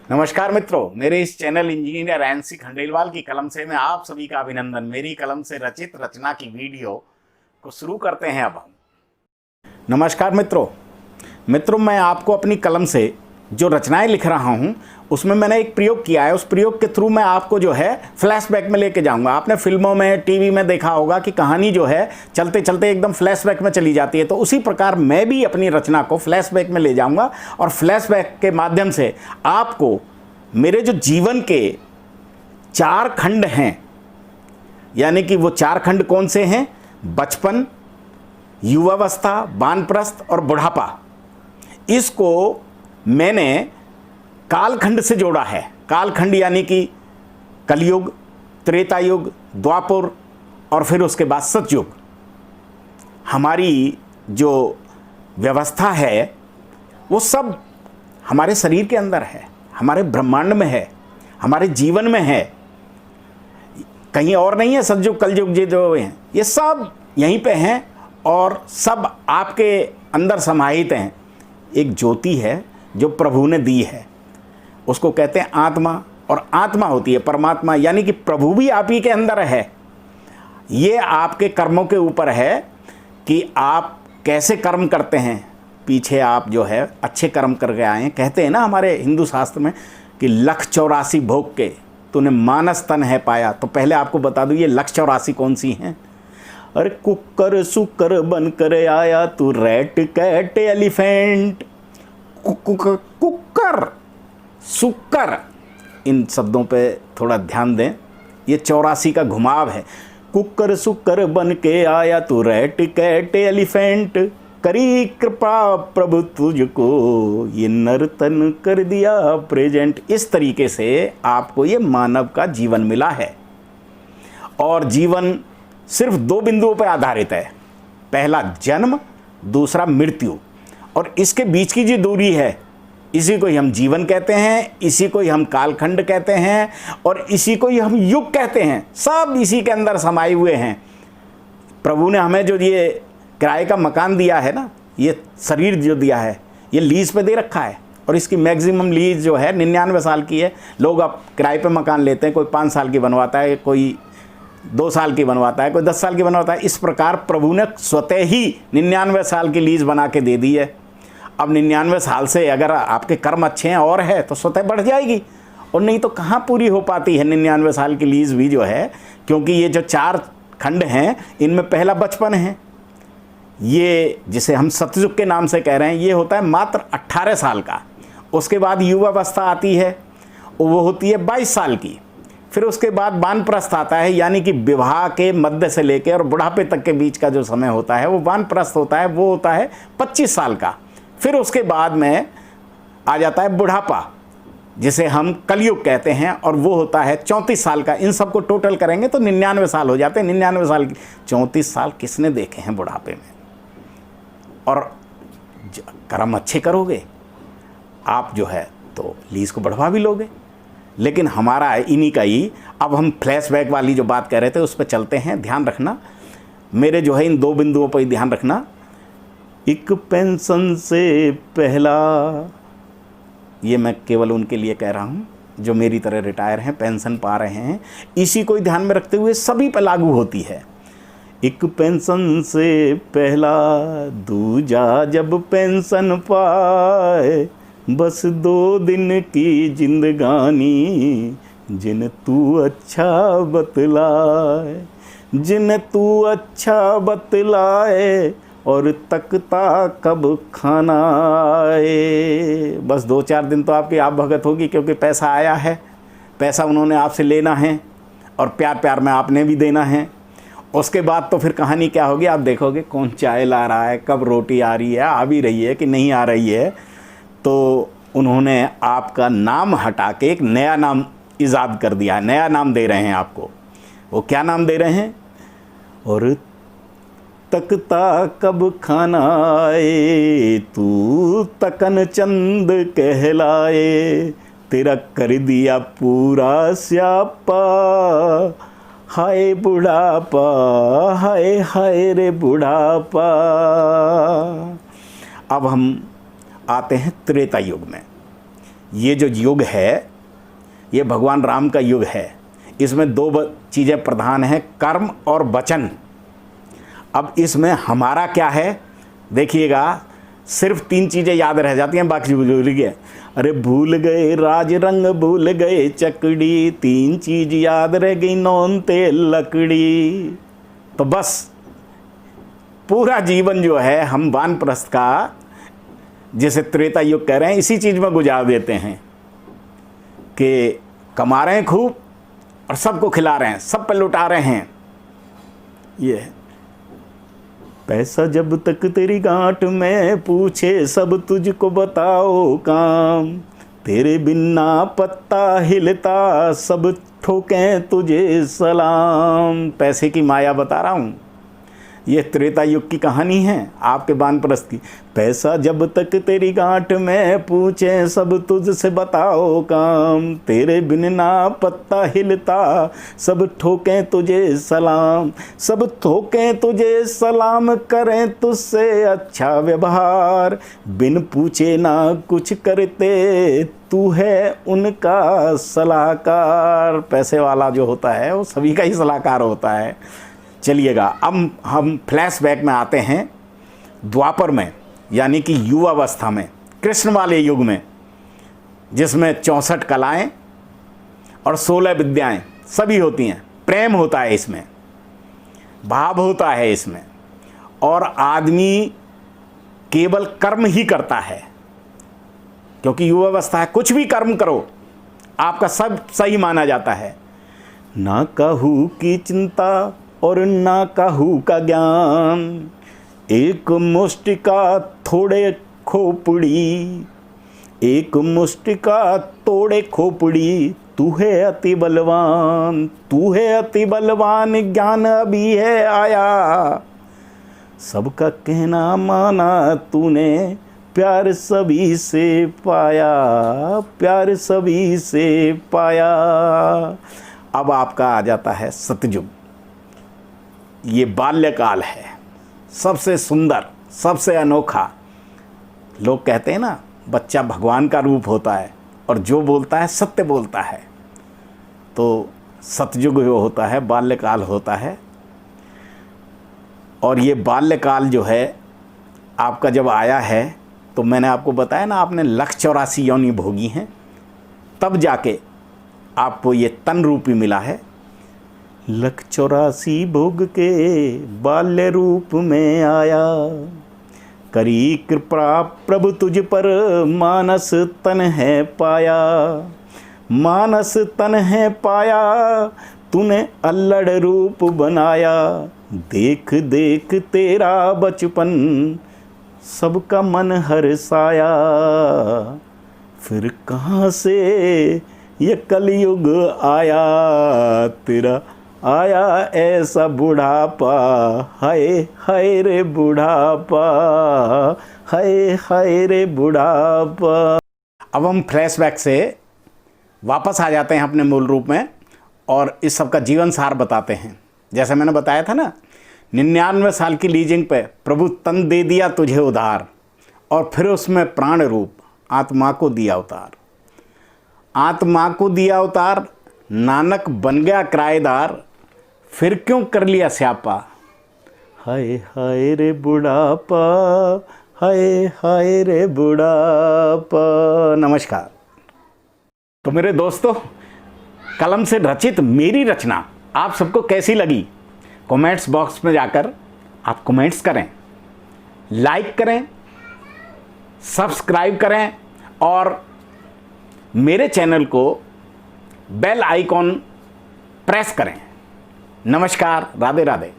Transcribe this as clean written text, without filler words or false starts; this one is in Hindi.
नमस्कार मित्रों, मेरे इस चैनल इंजीनियर एनसी खंडेलवाल की कलम से मैं आप सभी का अभिनंदन। मेरी कलम से रचित रचना की वीडियो को शुरू करते हैं अब हम। नमस्कार मित्रों, मैं आपको अपनी कलम से जो रचनाएं लिख रहा हूं उसमें मैंने एक प्रयोग किया है। उस प्रयोग के थ्रू मैं आपको जो है फ्लैशबैक में लेके जाऊंगा। आपने फिल्मों में, टीवी में देखा होगा कि कहानी जो है चलते चलते एकदम फ्लैशबैक में चली जाती है, तो उसी प्रकार मैं भी अपनी रचना को फ्लैशबैक में ले जाऊंगा और फ्लैशबैक के माध्यम से आपको मेरे जो जीवन के 4 खंड हैं, यानी कि वो 4 खंड कौन से हैं? बचपन, युवावस्था, वानप्रस्थ और बुढ़ापा। इसको मैंने कालखंड से जोड़ा है। कालखंड यानी कि कलयुग, त्रेता युग, द्वापर और फिर उसके बाद सतयुग। हमारी जो व्यवस्था है वो सब हमारे शरीर के अंदर है, हमारे ब्रह्मांड में है, हमारे जीवन में है, कहीं और नहीं है। सतयुग, कलयुग जो हैं ये सब यहीं पे हैं और सब आपके अंदर समाहित हैं। एक ज्योति है जो प्रभु ने दी है, उसको कहते हैं आत्मा, और आत्मा होती है परमात्मा, यानी कि प्रभु भी आप ही के अंदर है। ये आपके कर्मों के ऊपर है कि आप कैसे कर्म करते हैं। पीछे आप जो है अच्छे कर्म करके आए हैं। कहते हैं ना हमारे हिंदू शास्त्र में कि 1,84 भोग के तूने मानस तन है पाया। तो पहले आपको बता दूं ये 1,84 कौन सी हैं। अरे कुकर सुकर बन कर आया तू, रैट कैट एलिफेंट। कुकर सुकर, इन शब्दों पे थोड़ा ध्यान दें। ये 84 का घुमाव है। कुकर सुकर बन के आया तू, रैट कैट एलिफेंट, करी कृपा प्रभु तुझको, ये नर्तन कर दिया प्रेजेंट। इस तरीके से आपको ये मानव का जीवन मिला है और जीवन सिर्फ 2 बिंदुओं पर आधारित है। पहला जन्म, दूसरा मृत्यु, और इसके बीच की जो दूरी है इसी को ही हम जीवन कहते हैं, इसी को ही हम कालखंड कहते हैं और इसी को ही हम युग कहते हैं। सब इसी के अंदर समाये हुए हैं। प्रभु ने हमें जो ये किराए का मकान दिया है ना, ये शरीर जो दिया है, ये लीज पे दे रखा है और इसकी मैक्सिमम लीज जो है 99 साल की है। लोग अब किराए पे मकान लेते हैं, कोई 5 साल की बनवाता है, कोई 2 साल की बनवाता है, कोई 10 साल की बनवाता है। इस प्रकार प्रभु ने स्वतः ही 99 साल की लीज बना के दे दी है। अब 99 साल से अगर आपके कर्म अच्छे हैं और है तो स्वतः बढ़ जाएगी, और नहीं तो कहाँ पूरी हो पाती है 99 साल की लीज भी जो है। क्योंकि ये जो 4 खंड हैं इनमें पहला बचपन है, ये जिसे हम सतयुग के नाम से कह रहे हैं, ये होता है मात्र 18 साल का। उसके बाद युवावस्था आती है, वो होती है 22 साल की। फिर उसके बाद वानप्रस्थ आता है, यानी कि विवाह के मध्य से लेकर और बुढ़ापे तक के बीच का जो समय होता है वो वानप्रस्थ होता है, वो होता है 25 साल का। फिर उसके बाद में आ जाता है बुढ़ापा, जिसे हम कलयुग कहते हैं, और वो होता है 34 साल का। इन सबको टोटल करेंगे तो 99 साल हो जाते हैं। 99 साल की 34 साल किसने देखे हैं बुढ़ापे में। और कर्म अच्छे करोगे आप जो है तो लीज को बढ़वा भी लोगे। लेकिन हमारा इन्हीं का ही, अब हम फ्लैशबैक वाली जो बात कह रहे थे उस पर चलते हैं। ध्यान रखना मेरे जो है इन 2 बिंदुओं पर ही ध्यान रखना। एक पेंशन से पहला, ये मैं केवल उनके लिए कह रहा हूँ जो मेरी तरह रिटायर हैं, पेंशन पा रहे हैं। इसी को ही ध्यान में रखते हुए सभी पर लागू होती है। एक पेंशन से पहला दूजा जब पेंशन पाए, बस 2 दिन की जिंदगानी जिन तू अच्छा बतलाए, जिन तू अच्छा बतलाए, और तकता कब खाना आए। बस 2-4 दिन तो आपकी आप भगत होगी, क्योंकि पैसा आया है, पैसा उन्होंने आपसे लेना है और प्यार प्यार में आपने भी देना है। उसके बाद तो फिर कहानी क्या होगी आप देखोगे। कौन चाय ला रहा है, कब रोटी आ रही है, आ भी रही है कि नहीं आ रही है। तो उन्होंने आपका नाम हटा के एक नया नाम ईजाद कर दिया है, नया नाम दे रहे हैं आपको। वो क्या नाम दे रहे हैं? और तकता कब खाना आए, तू तकन चंद कहलाए, तेरा कर दिया पूरा स्यापा, हाय बुढ़ापा, हाय हाय रे बुढ़ापा। अब हम आते हैं त्रेता युग में। ये जो युग है ये भगवान राम का युग है। इसमें दो चीज़ें प्रधान हैं, कर्म और वचन। अब इसमें हमारा क्या है देखिएगा, सिर्फ 3 चीज़ें याद रह जाती हैं, बाकी भूल गए। अरे भूल गए राज रंग, भूल गए चकड़ी, 3 चीज़ याद रह गई, नौन तेल लकड़ी। तो बस पूरा जीवन जो है हम वानप्रस्थ का, जिसे त्रेता युग कह रहे हैं, इसी चीज़ में गुजार देते हैं कि कमा रहे हैं खूब और सबको खिला रहे हैं, सब पे लुटा रहे हैं। ये है पैसा जब तक तेरी गांठ में, पूछे सब तुझको बताओ काम, तेरे बिना पत्ता हिलता, सब ठोकें तुझे सलाम। पैसे की माया बता रहा हूँ, ये त्रेता युग की कहानी है आपके वानप्रस्थ की। पैसा जब तक तेरी गांठ में, पूछे सब तुझसे बताओ काम, तेरे बिन ना पत्ता हिलता, सब ठोकें तुझे सलाम, सब ठोकें तुझे सलाम, करें तुझसे अच्छा व्यवहार, बिन पूछे ना कुछ करते, तू है उनका सलाहकार। पैसे वाला जो होता है वो सभी का ही सलाहकार होता है। चलिएगा अब हम फ्लैशबैक में आते हैं द्वापर में, यानी कि युवावस्था में, कृष्ण वाले युग में, जिसमें 64 कलाएं और 16 विद्याएं सभी होती हैं। प्रेम होता है इसमें, भाव होता है इसमें, और आदमी केवल कर्म ही करता है, क्योंकि युवावस्था है। कुछ भी कर्म करो आपका सब सही माना जाता है। ना कहू की चिंता और ना कहू का ज्ञान, एक मुष्टिका थोड़े खोपड़ी, एक मुष्टिका तोड़े खोपड़ी, तू है अति बलवान, तू है अति बलवान, ज्ञान अभी है आया, सबका कहना माना तूने, प्यार सभी से पाया, प्यार सभी से पाया। अब आपका आ जाता है सतयुग। ये बाल्यकाल है, सबसे सुंदर, सबसे अनोखा। लोग कहते हैं ना, बच्चा भगवान का रूप होता है और जो बोलता है सत्य बोलता है। तो सतयुग जो होता है, बाल्यकाल होता है। और ये बाल्यकाल जो है आपका जब आया है, तो मैंने आपको बताया ना, आपने 184 योनि भोगी हैं, तब जाके आपको ये तन रूपी मिला है। 184 भोग के बाल्य रूप में आया, करी कृपा प्रभु तुझ पर, मानस तन है पाया, मानस तन है पाया, तूने अल्लड़ रूप बनाया, देख देख तेरा बचपन, सबका मन हर्षाया, फिर कहाँ से ये कलयुग आया, तेरा आया ऐसा बुढ़ापा, हाय हाय रे बुढ़ापा, हाय हाय रे बुढ़ापा। अब हम फ्लैशबैक से वापस आ जाते हैं अपने मूल रूप में और इस सब का जीवन सार बताते हैं। जैसे मैंने बताया था ना, 99 साल की लीजिंग पे प्रभु तन दे दिया तुझे उधार, और फिर उसमें प्राण रूप आत्मा को दिया उतार, आत्मा को दिया उतार, नानक बन गया किराएदार, फिर क्यों कर लिया स्यापा, हाय हाय रे बुढ़ापा, हाय हाय रे बुढ़ापा। नमस्कार। तो मेरे दोस्तों, कलम से रचित मेरी रचना आप सबको कैसी लगी? कमेंट्स बॉक्स में जाकर आप कमेंट्स करें, लाइक करें, सब्सक्राइब करें और मेरे चैनल को बेल आइकॉन प्रेस करें। नमस्कार, राधे राधे।